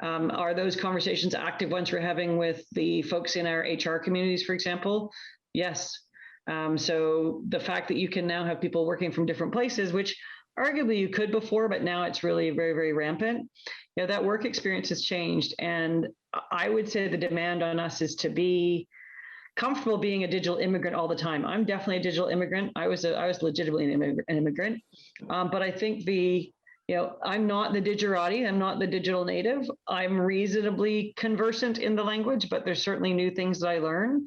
Are those conversations active ones we're having with the folks in our HR communities, for example? Yes. So the fact that you can now have people working from different places, which arguably you could before, but now it's really very, very rampant. That work experience has changed. And I would say the demand on us is to be comfortable being a digital immigrant all the time. I'm definitely a digital immigrant. I was legitimately an immigrant. But I think I'm not the digerati. I'm not the digital native. I'm reasonably conversant in the language, but there's certainly new things that I learn.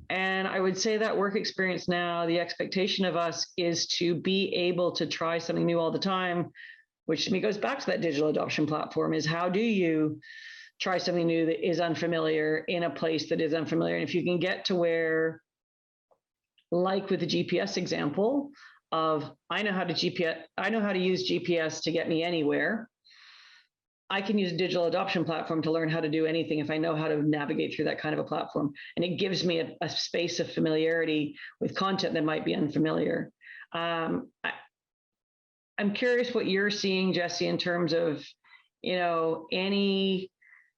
And I would say that work experience now, the expectation of us is to be able to try something new all the time, which to me goes back to that digital adoption platform, is how do you try something new that is unfamiliar in a place that is unfamiliar? And if you can get to where, like with the GPS example of, I know how to use GPS to get me anywhere. I can use a digital adoption platform to learn how to do anything if I know how to navigate through that kind of a platform. And it gives me a space of familiarity with content that might be unfamiliar. I'm curious what you're seeing, Jesse, in terms of, any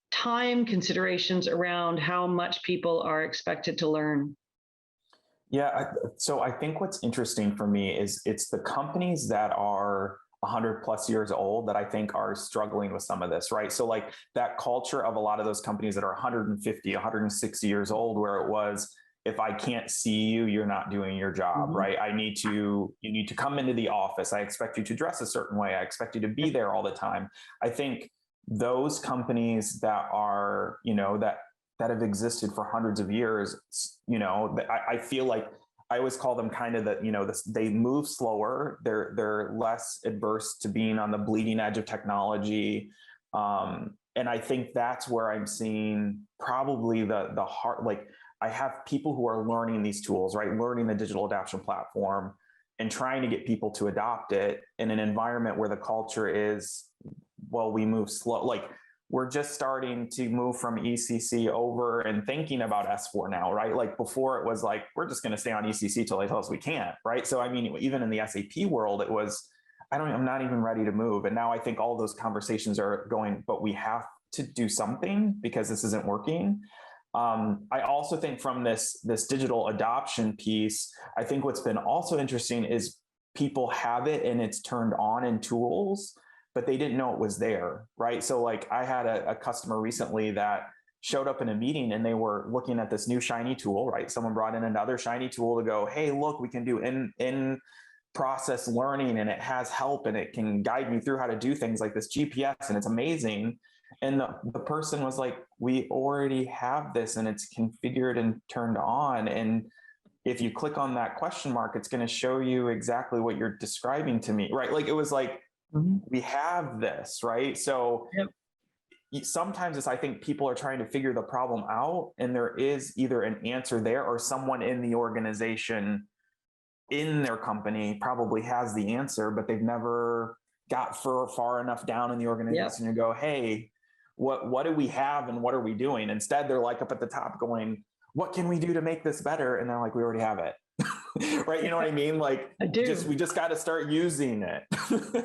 time considerations around how much people are expected to learn. Yeah, so I think what's interesting for me is it's the companies that are 100 plus years old that I think are struggling with some of this, right? So like that culture of a lot of those companies that are 150, 160 years old, where it was, if I can't see you, you're not doing your job, right? You need to come into the office. I expect you to dress a certain way. I expect you to be there all the time. I think those companies that are, that have existed for hundreds of years, I feel like I always call them kind of they move slower. They're less adverse to being on the bleeding edge of technology. And I think that's where I'm seeing probably the heart, like I have people who are learning these tools, right? Learning the digital adoption platform and trying to get people to adopt it in an environment where the culture is, well, we move slow. Like we're just starting to move from ECC over and thinking about S4 now, right? Like before it was like, we're just going to stay on ECC till they tell us we can't, right? So, I mean, even in the SAP world, it was, I'm not even ready to move. And now I think all those conversations are going, but we have to do something because this isn't working. I also think from this digital adoption piece, I think what's been also interesting is people have it and it's turned on in tools, but they didn't know it was there, right? So like I had a customer recently that showed up in a meeting and they were looking at this new shiny tool, right? Someone brought in another shiny tool to go, hey, look, we can do in process learning and it has help and it can guide me through how to do things like this GPS and it's amazing. And the person was like, we already have this and it's configured and turned on. And if you click on that question mark, it's going to show you exactly what you're describing to me, right? Like it was like, we have this, right? So sometimes it's, I think people are trying to figure the problem out, and there is either an answer there or someone in the organization, in their company, probably has the answer, but they've never got far enough down in the organization to go, hey, what do we have and what are we doing? Instead, they're like up at the top going, what can we do to make this better? And they're like, we already have it. Right? You know what I mean? Like, we just got to start using it.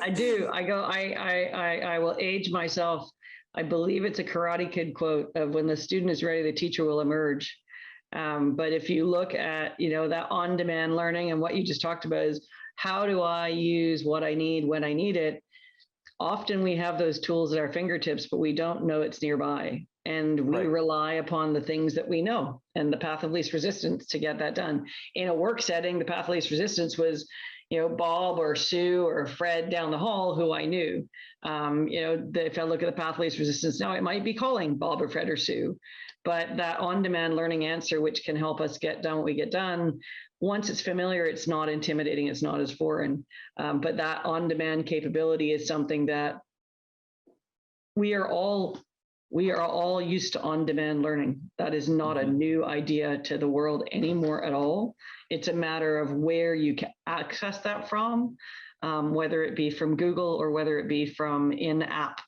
I do. I will age myself. I believe it's a Karate Kid quote of, when the student is ready, the teacher will emerge. But if you look at, that on-demand learning, and what you just talked about is, how do I use what I need when I need it? Often we have those tools at our fingertips, but we don't know it's nearby. And we rely upon the things that we know and the path of least resistance to get that done. In a work setting, the path of least resistance was, Bob or Sue or Fred down the hall who I knew. If I look at the path of least resistance now, it might be calling Bob or Fred or Sue. But that on-demand learning answer, which can help us get done what we get done, once it's familiar, it's not intimidating, it's not as foreign. But that on-demand capability is something that we are all used to on-demand learning. That is not a new idea to the world anymore at all. It's a matter of where you can access that from, whether it be from Google or whether it be from in-app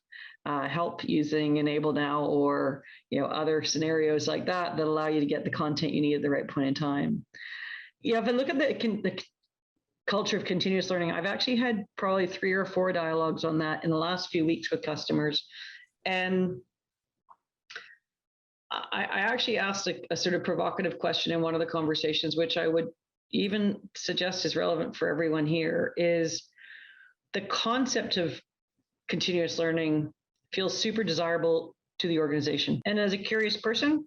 help using Enable Now, or other scenarios like that allow you to get the content you need at the right point in time. If I look at the culture of continuous learning, I've actually had probably 3 or 4 dialogues on that in the last few weeks with customers. And I actually asked a sort of provocative question in one of the conversations, which I would even suggest is relevant for everyone here, is the concept of continuous learning feels super desirable to the organization. And as a curious person,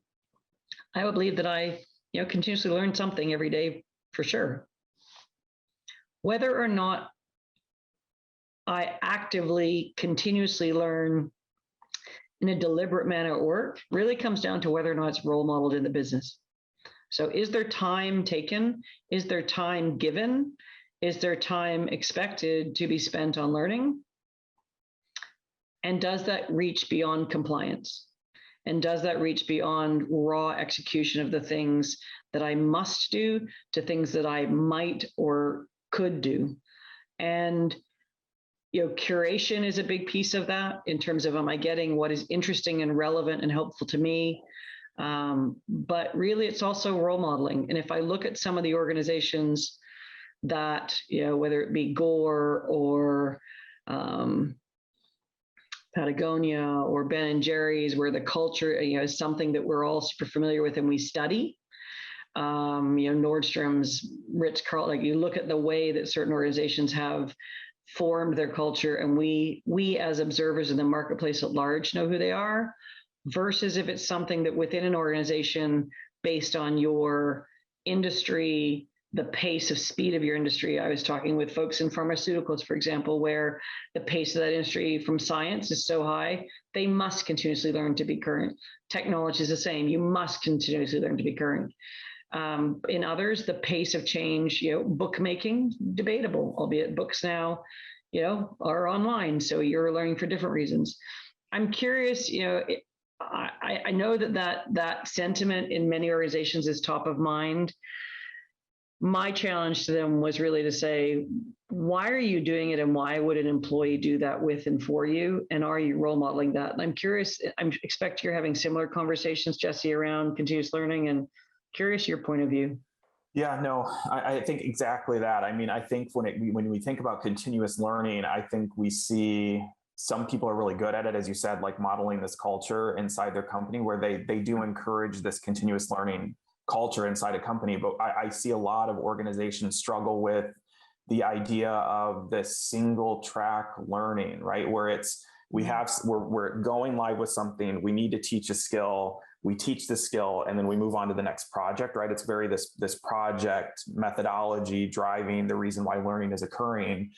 I would believe that I continuously learn something every day for sure. Whether or not I actively, continuously learn in a deliberate manner at work really comes down to whether or not it's role modeled in the business. So is there time taken? Is there time given? Is there time expected to be spent on learning? And does that reach beyond compliance? And does that reach beyond raw execution of the things that I must do to things that I might or could do? And curation is a big piece of that, in terms of, am I getting what is interesting and relevant and helpful to me? But really, it's also role modeling. And if I look at some of the organizations that, whether it be Gore or Patagonia or Ben & Jerry's, where the culture, is something that we're all super familiar with and we study. Nordstrom's, Ritz-Carlton, like you look at the way that certain organizations have formed their culture, and we as observers in the marketplace at large know who they are, versus if it's something that within an organization, based on your industry, the pace of speed of your industry. I was talking with folks in pharmaceuticals, for example, where the pace of that industry from science is so high, they must continuously learn to be current. Technology is the same. You must continuously learn to be current. In others, the pace of change, bookmaking, debatable, albeit books now, are online. So you're learning for different reasons. I'm curious, I know that sentiment in many organizations is top of mind. My challenge to them was really to say, why are you doing it, and why would an employee do that with and for you? And are you role modeling that? And I'm curious, I expect you're having similar conversations, Jesse, around continuous learning, and curious your point of view. Yeah, no, I think exactly that. I mean, I think when we think about continuous learning, I think we see some people are really good at it, as you said, like modeling this culture inside their company, where they do encourage this continuous learning culture inside a company. But I see a lot of organizations struggle with the idea of this single track learning, right? Where we're going live with something, we need to teach a skill, we teach the skill, and then we move on to the next project, right? It's very this project methodology driving the reason why learning is occurring.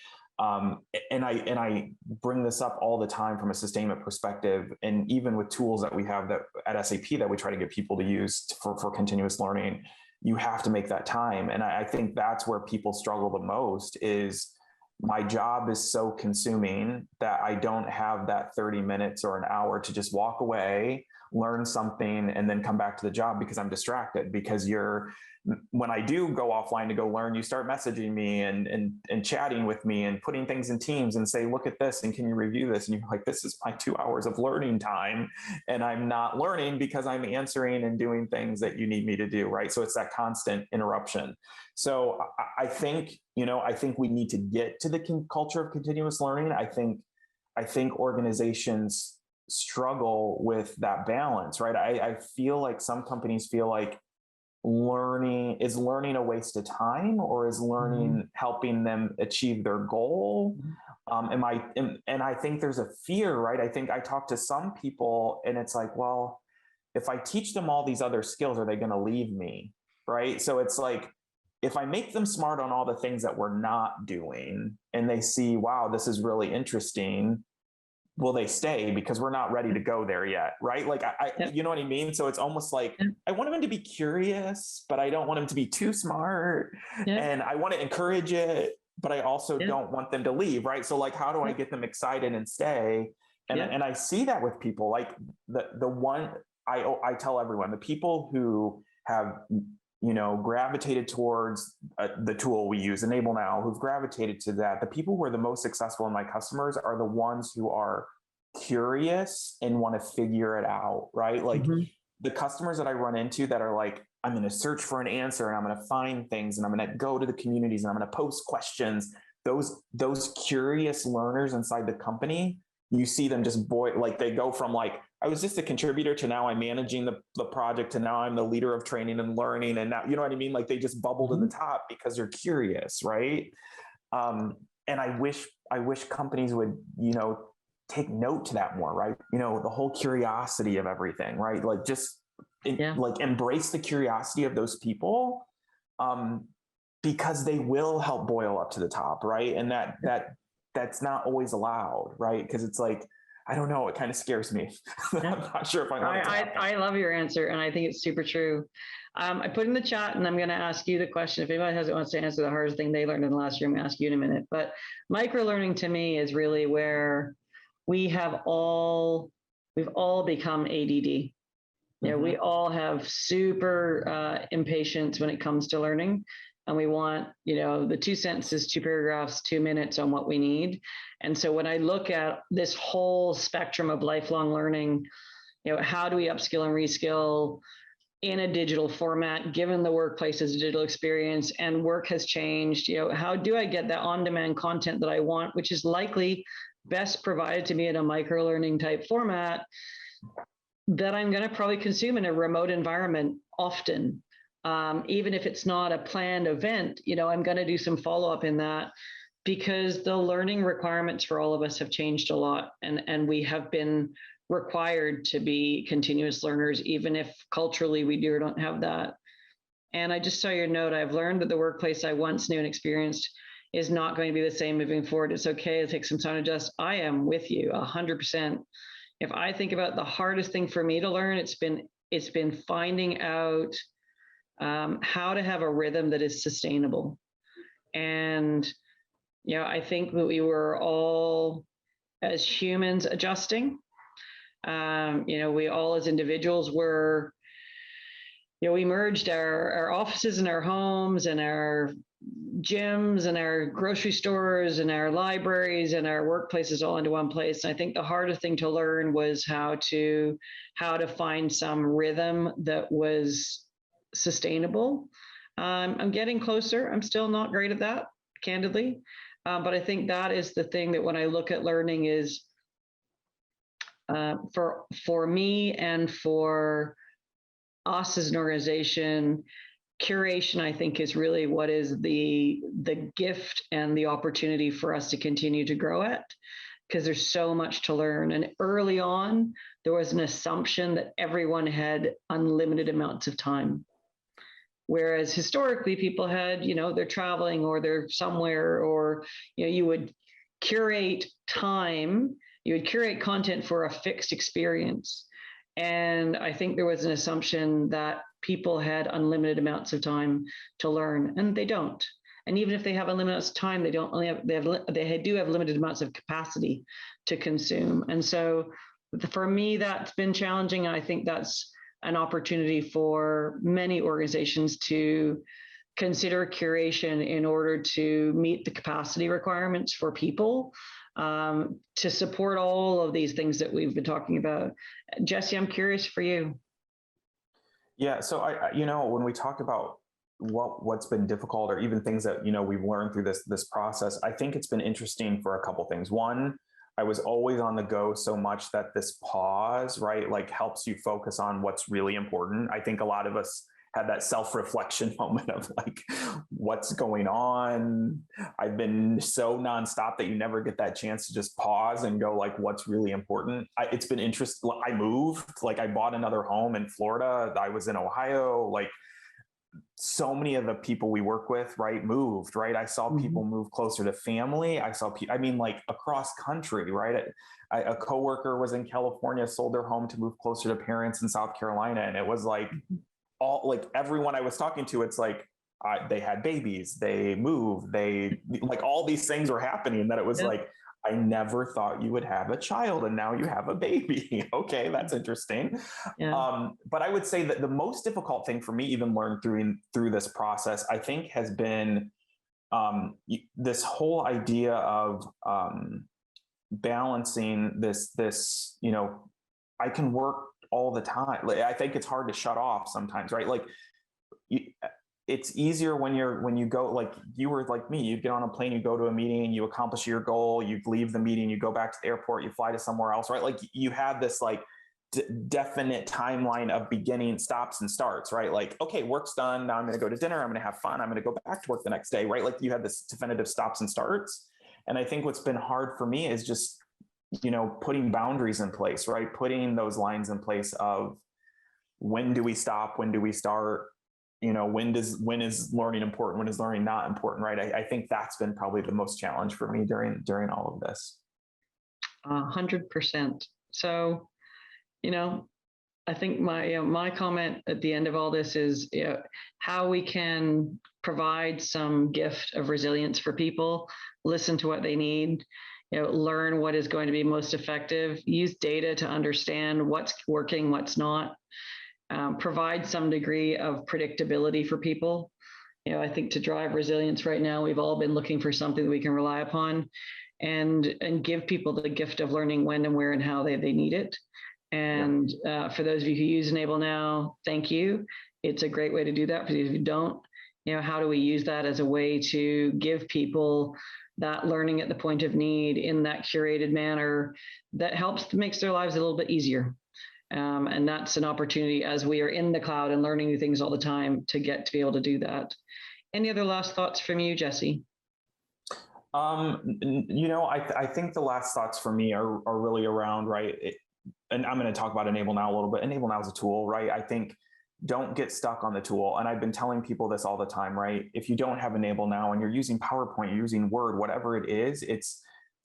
And I bring this up all the time from a sustainment perspective, and even with tools that we have that at SAP that we try to get people to use for continuous learning, you have to make that time. And I think that's where people struggle the most is my job is so consuming that I don't have that 30 minutes or an hour to just walk away, learn something, and then come back to the job because I'm distracted. Because when I do go offline to go learn, you start messaging me and chatting with me and putting things in Teams and say, look at this, and can you review this? And you're like, this is my 2 hours of learning time. And I'm not learning because I'm answering and doing things that you need me to do, right? So it's that constant interruption. So I think we need to get to the culture of continuous learning. I think organizations struggle with that balance, right? I feel like some companies feel like learning a waste of time, or is learning helping them achieve their goal? And I think there's a fear, right? I think I talk to some people and it's like, well, if I teach them all these other skills, are they going to leave me? Right. So it's like, if I make them smart on all the things that we're not doing and they see, wow, this is really interesting, will they stay? Because we're not ready to go there yet, right? Like, you know what I mean? So it's almost like I want them to be curious, but I don't want them to be too smart. And I want to encourage it, but I also don't want them to leave, right? So like, how do I get them excited and stay? And I see that with people, like the one I tell everyone, the people who have gravitated towards the tool we use, Enable Now, who've gravitated to that. The people who are the most successful in my customers are the ones who are curious and want to figure it out, right? Like the customers that I run into that are like, I'm going to search for an answer and I'm going to find things and I'm going to go to the communities and I'm going to post questions. Those curious learners inside the company, you see them just like they go from like, I was just a contributor to now I'm managing the project to now I'm the leader of training and learning. And now, you know what I mean? Like they just bubble to the top because they're curious. Right. And I wish companies would, take note to that more, right? The whole curiosity of everything, right? Like just like embrace the curiosity of those people, because they will help boil up to the top. Right. And that's not always allowed, right? Because it's like, I don't know, it kind of scares me. I'm not sure if I want to. I love your answer, and I think it's super true. I put in the chat, and I'm going to ask you the question. If anybody wants to answer the hardest thing they learned in the last year, I'm going to ask you in a minute. But micro-learning to me is really where we've all become ADD. We all have super impatience when it comes to learning. And we want, the 2 sentences, 2 paragraphs, 2 minutes on what we need. And so when I look at this whole spectrum of lifelong learning, how do we upskill and reskill in a digital format, given the workplace is a digital experience and work has changed? How do I get that on-demand content that I want, which is likely best provided to me in a micro-learning type format that I'm going to probably consume in a remote environment often? Even if it's not a planned event, I'm going to do some follow-up in that, because the learning requirements for all of us have changed a lot, and we have been required to be continuous learners, even if culturally we do or don't have that. And I just saw your note. I've learned that the workplace I once knew and experienced is not going to be the same moving forward. It's okay to take some time to adjust. I am with you 100%. If I think about the hardest thing for me to learn, it's been finding out how to have a rhythm that is sustainable. And, I think that we were all, as humans, adjusting. We all as individuals were, we merged our offices and our homes and our gyms and our grocery stores and our libraries and our workplaces all into one place. And I think the hardest thing to learn was how to find some rhythm that was sustainable. I'm getting closer. I'm still not great at that, candidly. But I think that is the thing that when I look at learning is for me and for us as an organization, curation, I think, is really what is the gift and the opportunity for us to continue to grow at, because there's so much to learn. And early on, there was an assumption that everyone had unlimited amounts of time. Whereas historically people had, they're traveling or they're somewhere, or, you would curate time, you would curate content for a fixed experience. And I think there was an assumption that people had unlimited amounts of time to learn, and they don't. And even if they have unlimited amounts of time, they don't only have, they do have limited amounts of capacity to consume. And so for me, that's been challenging. And I think that's an opportunity for many organizations to consider curation in order to meet the capacity requirements for people, to support all of these things that we've been talking about. Jesse, I'm curious for you. Yeah, so when we talk about what's been difficult, or even things that we've learned through this process, I think it's been interesting for a couple things. One, I was always on the go so much that this pause, right, like helps you focus on what's really important. I think a lot of us had that self-reflection moment of like, what's going on? I've been so nonstop that you never get that chance to just pause and go like, what's really important? It's been interesting. I moved, like I bought another home in Florida. I was in Ohio. Like so many of the people we work with, right, moved, right? I saw people move closer to family. I saw people, I mean, like across country, right? A coworker was in California, sold their home to move closer to parents in South Carolina. And it was like, all like everyone I was talking to, it's like they had babies, they moved, they like all these things were happening that it was like, I never thought you would have a child and now you have a baby. Okay, that's interesting. But I would say that the most difficult thing for me, even learned through this process, I think has been this whole idea of balancing this, I can work all the time. Like, I think it's hard to shut off sometimes, right? Like it's easier when you go, like you were like me, you get on a plane, you go to a meeting, you accomplish your goal, you leave the meeting, you go back to the airport, you fly to somewhere else, right? Like you have this like definite timeline of beginning, stops and starts, right? Like, okay, work's done. Now I'm going to go to dinner. I'm going to have fun. I'm going to go back to work the next day, right? Like you have this definitive stops and starts. And I think what's been hard for me is just, putting boundaries in place, right? Putting those lines in place of when do we stop? When do we start? When is learning important? When is learning not important, right? I think that's been probably the most challenge for me during all of this. 100%. So, I think my comment at the end of all this is how we can provide some gift of resilience for people, listen to what they need, learn what is going to be most effective, use data to understand what's working, what's not, provide some degree of predictability for people. I think to drive resilience right now, we've all been looking for something that we can rely upon and give people the gift of learning when and where and how they need it. And for those of you who use Enable Now, thank you. It's a great way to do that. For those of you who don't, how do we use that as a way to give people that learning at the point of need in that curated manner that makes their lives a little bit easier. And that's an opportunity as we are in the cloud and learning new things all the time to be able to do that. Any other last thoughts from you, Jesse? I think the last thoughts for me are really around, right? And I'm going to talk about Enable Now a little bit. Enable Now is a tool, right? I think don't get stuck on the tool. And I've been telling people this all the time, right? If you don't have Enable Now and you're using PowerPoint, you're using Word, whatever it is,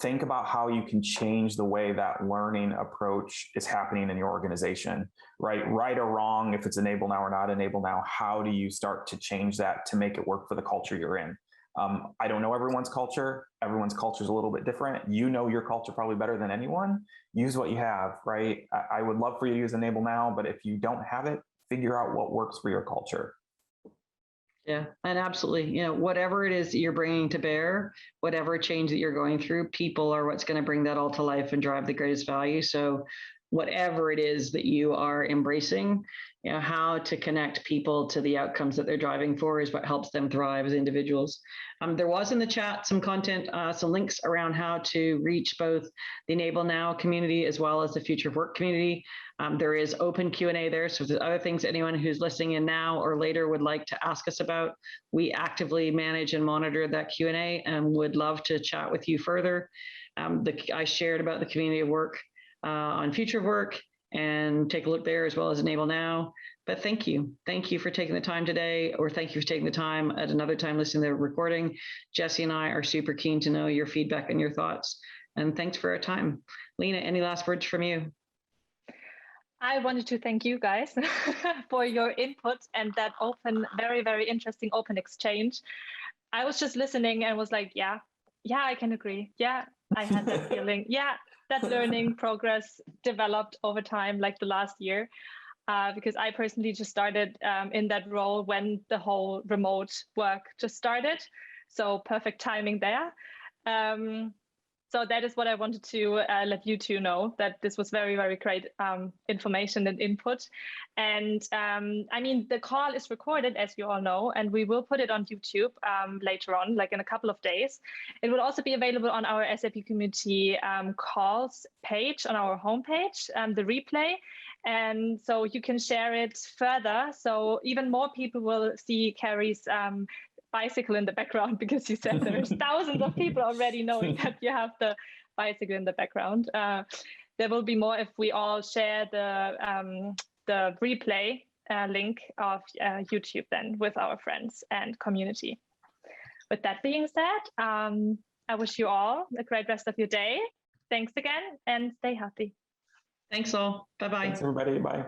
think about how you can change the way that learning approach is happening in your organization, right? Right or wrong, if it's Enable Now or not Enable Now, how do you start to change that to make it work for the culture you're in? I don't know everyone's culture. Everyone's culture is a little bit different. You know your culture probably better than anyone. Use what you have, right? I would love for you to use Enable Now, but if you don't have it, figure out what works for your culture. Yeah, and absolutely, whatever it is that you're bringing to bear, whatever change that you're going through, people are what's going to bring that all to life and drive the greatest value. So whatever it is that you are embracing, how to connect people to the outcomes that they're driving for is what helps them thrive as individuals. There was in the chat some content, some links around how to reach both the Enable Now community as well as the Future of Work community. There is open Q&A there. So if there's other things anyone who's listening in now or later would like to ask us about, we actively manage and monitor that Q&A and would love to chat with you further. I shared about the community of work on Future of Work. and take a look there, as well as Enable Now. But thank you. Thank you for taking the time today, or thank you for taking the time at another time listening to the recording. Jesse and I are super keen to know your feedback and your thoughts. And thanks for our time. Lena, any last words from you? I wanted to thank you guys for your input and that open, very, very interesting open exchange. I was just listening and was like, yeah, I can agree. Yeah, I had that feeling. Yeah, that learning progress developed over time, like the last year, because I personally just started in that role when the whole remote work just started. So perfect timing there. So that is what I wanted to let you two know, that this was very, very great information and input. And I mean, the call is recorded, as you all know, and we will put it on YouTube later on, like in a couple of days. It will also be available on our SAP community calls page on our homepage, the replay. And so you can share it further. So even more people will see Carrie's bicycle in the background, because you said there's thousands of people already knowing that you have the bicycle in the background. There will be more if we all share the replay link of YouTube then with our friends and community. With that being said, I wish you all a great rest of your day. Thanks again, and stay healthy. Thanks all. Bye-bye. Thanks, everybody. Bye.